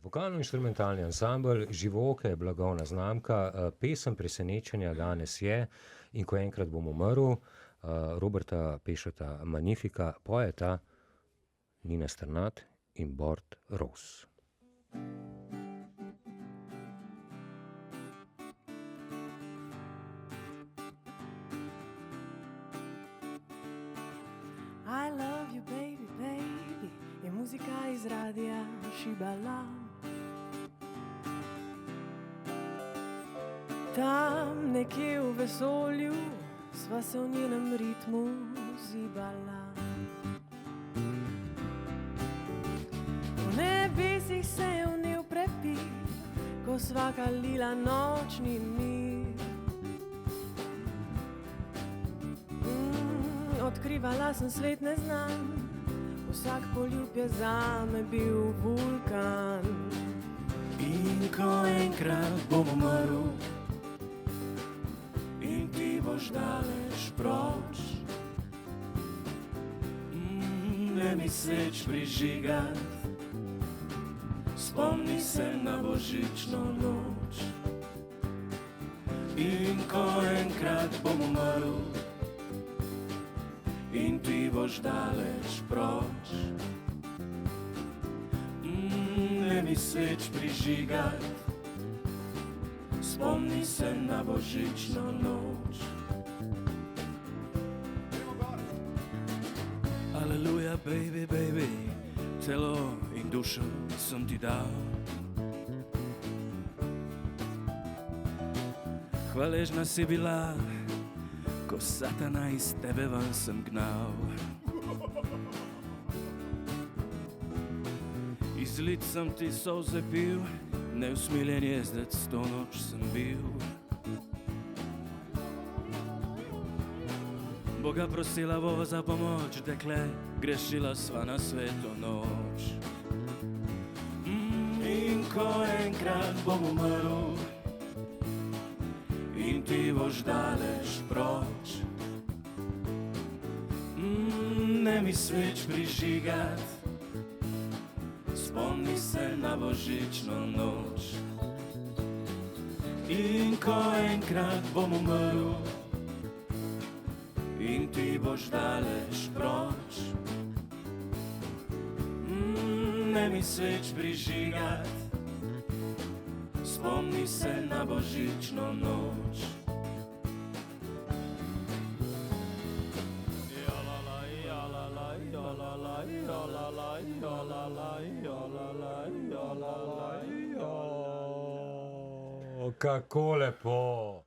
Vokalno-inštrumentalni ansambel Živoke je blagovna znamka, pesem presenečenja danes je In ko enkrat bom umrl, Roberta Pešota Magnifica, pojeta Nina Strnad in Bord Ros. I love you baby, baby, je muzika iz radia šibala. Tam nekje v vesolju sva se v njenem ritmu zibala. V nebesih se je vnel prepir, ko sva kalila nočni mir. Odkrivala sem svet neznan, vsak poljub je zame bil vulkan. In ko enkrat bom umrl in ti boš daleč proč, ne mi sveč prižigat, spomni se na božično noč. In ko enkrat bom umrl in ti boš daleč proč, ne mi sveč prižigat, spomni se na božično noč. Aleluja, baby, baby, telo in dušo sem ti dal. Hvaležna si bila, ko satana iz tebe ven sem gnal. Iz lic sem ti solze pil, neusmiljen jezdec to noč sem bil. Boga prosila bo za pomoč, dekle, grešila sva na sveto noč. In ko enkrat bom umrl in ti boš daleč proč, ne mi sveč prižigat, spomni se na božično noč. In ko enkrat bom umrl in ti boš daleč proč, ne mi sveč prižigat, spomni se na božično noč. Kako lepo!